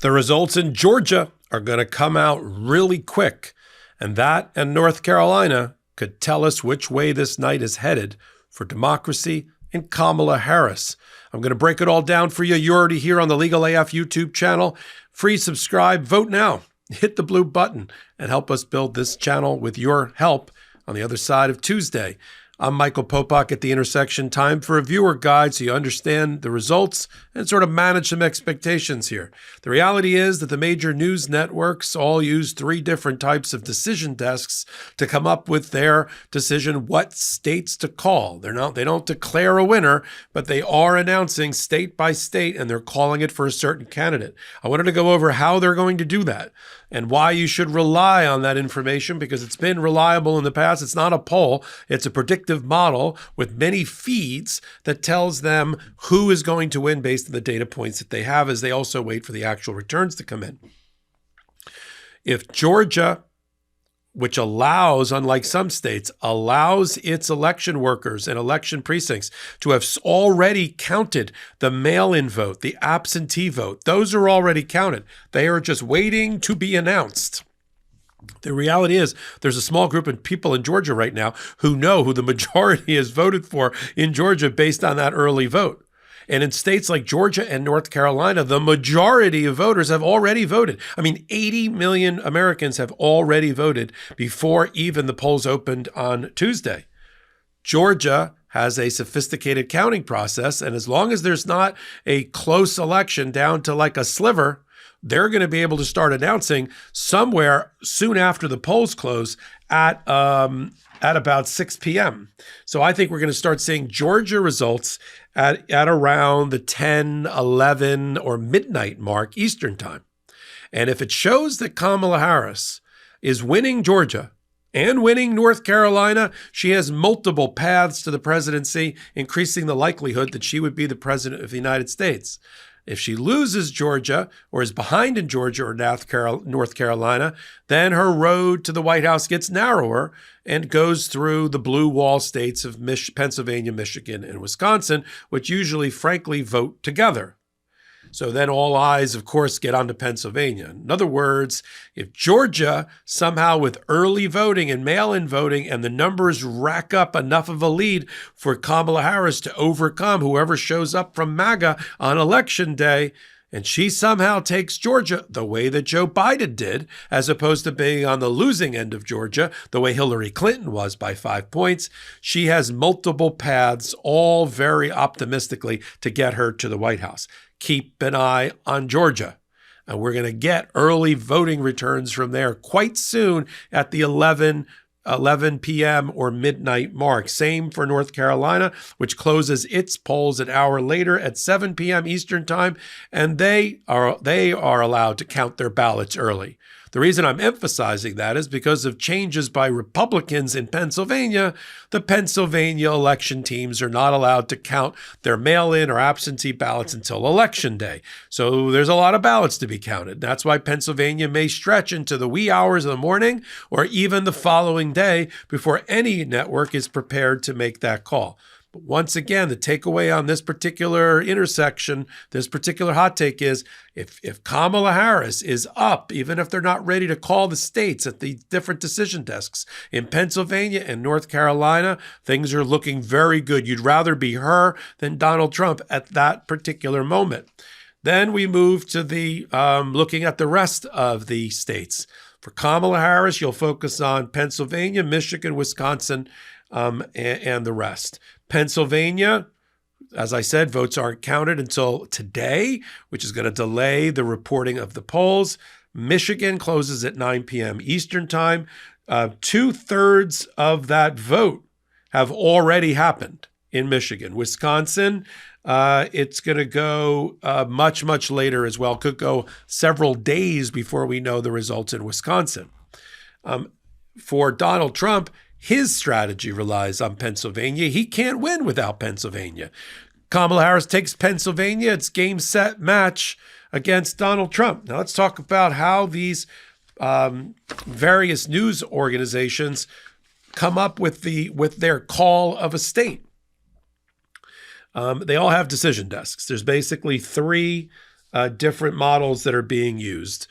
The results in Georgia are going to come out really quick, and that and North Carolina could tell us which way this night is headed for democracy and Kamala Harris. I'm going to break it all down for you. You're already here on the Legal AF YouTube channel. Free subscribe, vote now. Hit the blue button and help us build this channel with your help on the other side of Tuesday. I'm Michael Popok at The Intersection. Time for a viewer guide so you understand the results and sort of manage some expectations here. The reality is that the major news networks all use three different types of decision desks to come up with their decision what states to call. They don't declare a winner, but they are announcing state by state, and they're calling it for a certain candidate. I wanted to go over how they're going to do that and why you should rely on that information, because it's been reliable in the past. It's not a poll. It's a predictive model with many feeds that tells them who is going to win based on the data points that they have, as they also wait for the actual returns to come in. If Georgia, which allows, unlike some states, allows its election workers and election precincts to have already counted the mail-in vote, the absentee vote, those are already counted. They are just waiting to be announced. The reality is there's a small group of people in Georgia right now who know who the majority has voted for in Georgia based on that early vote. And in states like Georgia and North Carolina, the majority of voters have already voted. I mean, 80 million Americans have already voted before even the polls opened on Tuesday. Georgia has a sophisticated counting process, and as long as there's not a close election down to like a sliver, they're going to be able to start announcing somewhere soon after the polls close at about 6 p.m. So I think we're going to start seeing Georgia results at around the 10, 11, or midnight mark Eastern time. And if it shows that Kamala Harris is winning Georgia and winning North Carolina, she has multiple paths to the presidency, increasing the likelihood that she would be the president of the United States. If she loses Georgia or is behind in Georgia or North Carolina, then her road to the White House gets narrower and goes through the blue wall states of Pennsylvania, Michigan, and Wisconsin, which usually, frankly, vote together. So then all eyes, of course, get onto Pennsylvania. In other words, if Georgia somehow with early voting and mail-in voting and the numbers rack up enough of a lead for Kamala Harris to overcome whoever shows up from MAGA on Election Day, and she somehow takes Georgia the way that Joe Biden did, as opposed to being on the losing end of Georgia, the way Hillary Clinton was by 5 points, she has multiple paths, all very optimistically, to get her to the White House. Keep an eye on Georgia. And we're going to get early voting returns from there quite soon at the 11 p.m. or midnight mark. Same for North Carolina, which closes its polls an hour later at 7 p.m. Eastern time, and they are allowed to count their ballots early. The reason I'm emphasizing that is because of changes by Republicans in Pennsylvania. The Pennsylvania election teams are not allowed to count their mail-in or absentee ballots until Election Day. So there's a lot of ballots to be counted. That's why Pennsylvania may stretch into the wee hours of the morning or even the following day before any network is prepared to make that call. But once again, the takeaway on this particular intersection, this particular hot take is if Kamala Harris is up, even if they're not ready to call the states at the different decision desks in Pennsylvania and North Carolina, things are looking very good. You'd rather be her than Donald Trump at that particular moment. Then we move to the looking at the rest of the states. For Kamala Harris, you'll focus on Pennsylvania, Michigan, Wisconsin, and the rest. Pennsylvania, as I said, votes aren't counted until today, which is going to delay the reporting of the polls. Michigan closes at 9 p.m. Eastern time. 2/3 of that vote have already happened in Michigan. Wisconsin, it's going to go much, much later as well. Could go several days before we know the results in Wisconsin. For Donald Trump, his strategy relies on Pennsylvania. He can't win without Pennsylvania. Kamala Harris takes Pennsylvania. It's game, set, match against Donald Trump. Now let's talk about how these various news organizations come up with their call of a state. They all have decision desks. There's basically three different models that are being used.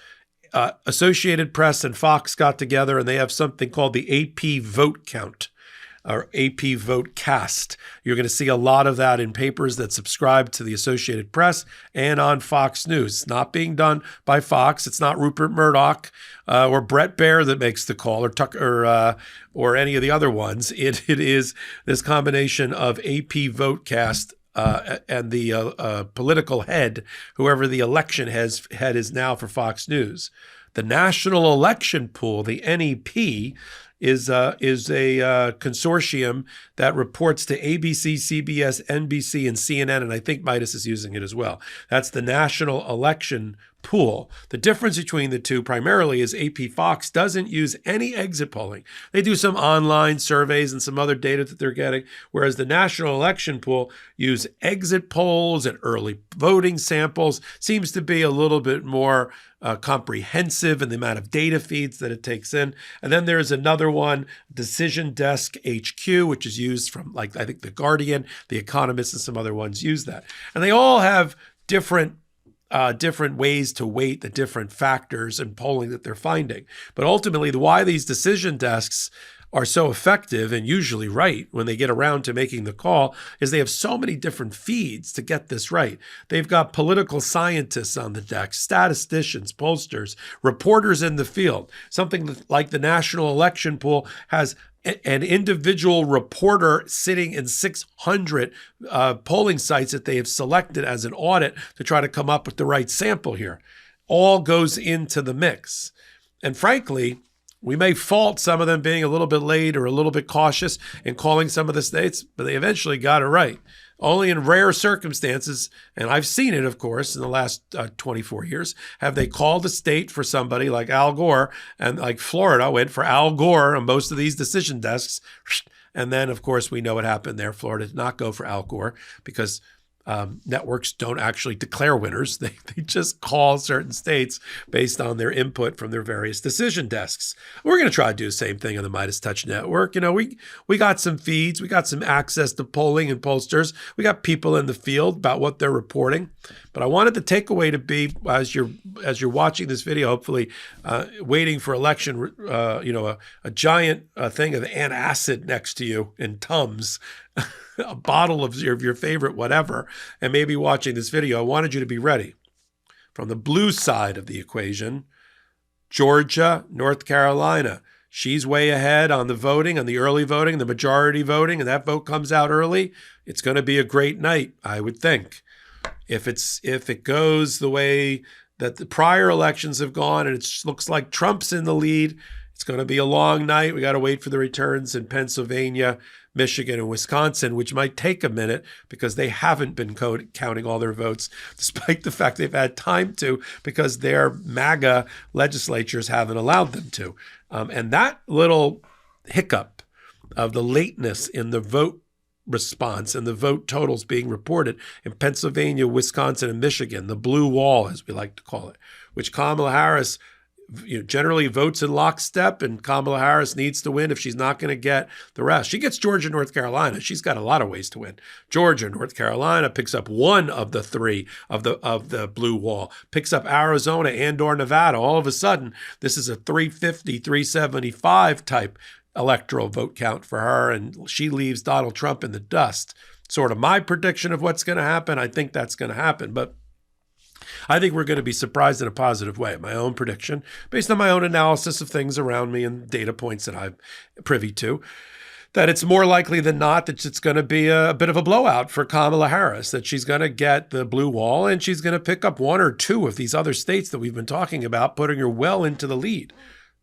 Associated Press and Fox got together and they have something called the AP vote count or AP vote cast. You're going to see a lot of that in papers that subscribe to the Associated Press and on Fox News. It's not being done by Fox. It's not Rupert Murdoch or Brett Baer that makes the call or Tucker or any of the other ones. It is this combination of AP vote cast and the political head, whoever the election head is now for Fox News. The National Election Pool, the NEP, is a consortium that reports to ABC, CBS, NBC, and CNN, and I think Midas is using it as well. That's the National Election Pool. The difference between the two primarily is AP Fox doesn't use any exit polling. They do some online surveys and some other data that they're getting, whereas the National Election Pool use exit polls and early voting samples. Seems to be a little bit more comprehensive in the amount of data feeds that it takes in. And then there's another one, Decision Desk HQ, which is used from, like, I think The Guardian, The Economist, and some other ones use that. And they all have different ways to weight the different factors and polling that they're finding. But ultimately, why these decision desks are so effective and usually right when they get around to making the call is they have so many different feeds to get this right. They've got political scientists on the deck, statisticians, pollsters, reporters in the field. Something like the National Election Pool has an individual reporter sitting in 600 polling sites that they have selected as an audit to try to come up with the right sample here. All goes into the mix. And frankly, we may fault some of them being a little bit late or a little bit cautious in calling some of the states, but they eventually got it right. Only in rare circumstances, and I've seen it, of course, in the last 24 years, have they called a state for somebody like Al Gore, and like Florida went for Al Gore on most of these decision desks. And then, of course, we know what happened there. Florida did not go for Al Gore because networks don't actually declare winners. They just call certain states based on their input from their various decision desks. We're going to try to do the same thing on the Midas Touch Network. You know, we got some feeds. We got some access to polling and pollsters. We got people in the field about what they're reporting. But I wanted the takeaway to be, as you're watching this video, hopefully waiting for election, a giant thing of antacid next to you in Tums, a bottle of your favorite whatever, and maybe watching this video, I wanted you to be ready. From the blue side of the equation, Georgia, North Carolina. She's way ahead on the voting, on the early voting, the majority voting, and that vote comes out early. It's going to be a great night, I would think. If it goes the way that the prior elections have gone and it looks like Trump's in the lead, it's going to be a long night. We got to wait for the returns in Pennsylvania, Michigan, and Wisconsin, which might take a minute because they haven't been counting all their votes, despite the fact they've had time to, because their MAGA legislatures haven't allowed them to. And that little hiccup of the lateness in the vote response and the vote totals being reported in Pennsylvania, Wisconsin, and Michigan, the blue wall, as we like to call it, which Kamala Harris generally votes in lockstep, and Kamala Harris needs to win if she's not going to get the rest. She gets Georgia, North Carolina. She's got a lot of ways to win. Georgia, North Carolina picks up one of the three of the blue wall, picks up Arizona and/or Nevada. All of a sudden, this is a 350, 375 type electoral vote count for her, and she leaves Donald Trump in the dust. Sort of my prediction of what's going to happen. I think that's going to happen, but I think we're going to be surprised in a positive way. My own prediction, based on my own analysis of things around me and data points that I'm privy to, that it's more likely than not that it's going to be a bit of a blowout for Kamala Harris, that she's going to get the blue wall and she's going to pick up one or two of these other states that we've been talking about, putting her well into the lead.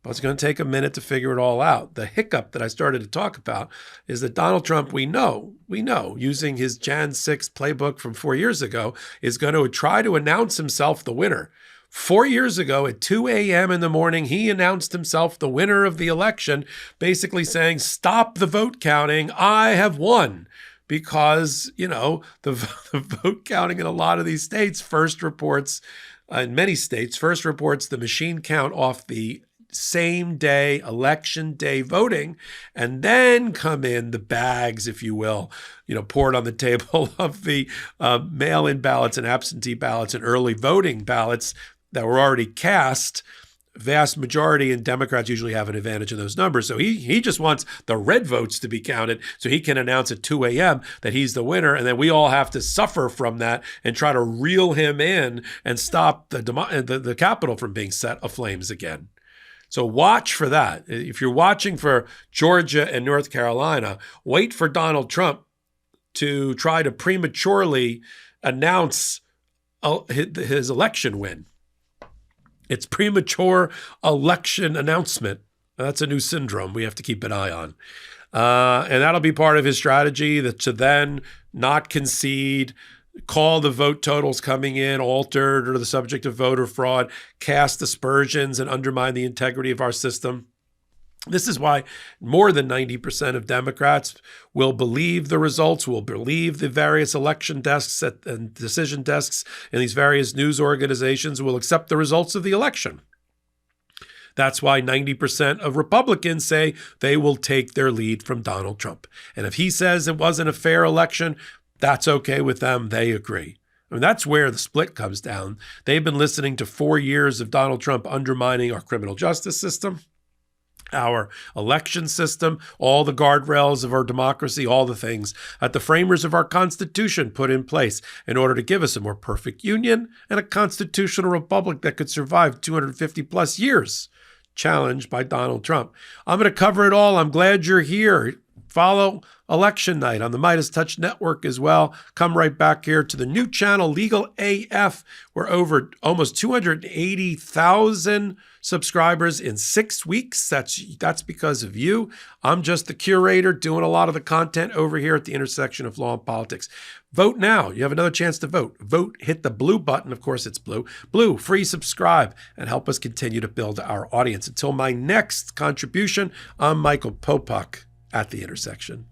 But it's going to take a minute to figure it all out. The hiccup that I started to talk about is that Donald Trump, we know, using his Jan 6 playbook from 4 years ago, is going to try to announce himself the winner. 4 years ago at 2 a.m. in the morning, he announced himself the winner of the election, basically saying, stop the vote counting, I have won. Because, the vote counting in a lot of these states in many states, first reports the machine count off the same day, election day voting, and then come in the bags, if you will, poured on the table of the mail-in ballots and absentee ballots and early voting ballots that were already cast. Vast majority, and Democrats usually have an advantage in those numbers. So he just wants the red votes to be counted so he can announce at 2 a.m. that he's the winner, and then we all have to suffer from that and try to reel him in and stop the Capitol from being set aflames again. So watch for that. If you're watching for Georgia and North Carolina, wait for Donald Trump to try to prematurely announce his election win. It's premature election announcement. That's a new syndrome we have to keep an eye on. And that'll be part of his strategy to then not concede, call the vote totals coming in altered or the subject of voter fraud, cast aspersions, and undermine the integrity of our system. This is why more than 90% of Democrats will believe the results, will believe the various election desks and decision desks in these various news organizations will accept the results of the election. That's why 90% of Republicans say they will take their lead from Donald Trump. And if he says it wasn't a fair election, that's okay with them. They agree. I mean, that's where the split comes down. They've been listening to 4 years of Donald Trump undermining our criminal justice system, our election system, all the guardrails of our democracy, all the things that the framers of our Constitution put in place in order to give us a more perfect union and a constitutional republic that could survive 250 plus years, challenged by Donald Trump. I'm going to cover it all. I'm glad you're here. Follow Election Night on the Midas Touch Network as well. Come right back here to the new channel, Legal AF. We're over almost 280,000 subscribers in 6 weeks. That's because of you. I'm just the curator doing a lot of the content over here at the intersection of law and politics. Vote now. You have another chance to vote. Vote, hit the blue button. Of course, it's blue. Blue, free subscribe, and help us continue to build our audience. Until my next contribution, I'm Michael Popok at the intersection.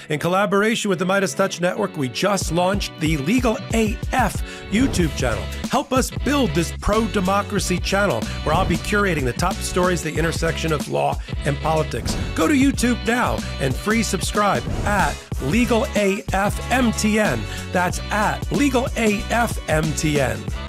In collaboration with the Midas Touch Network, we just launched the Legal AF YouTube channel. Help us build this pro-democracy channel where I'll be curating the top stories, the intersection of law and politics. Go to YouTube now and free subscribe at Legal AF MTN. That's at Legal AF MTN.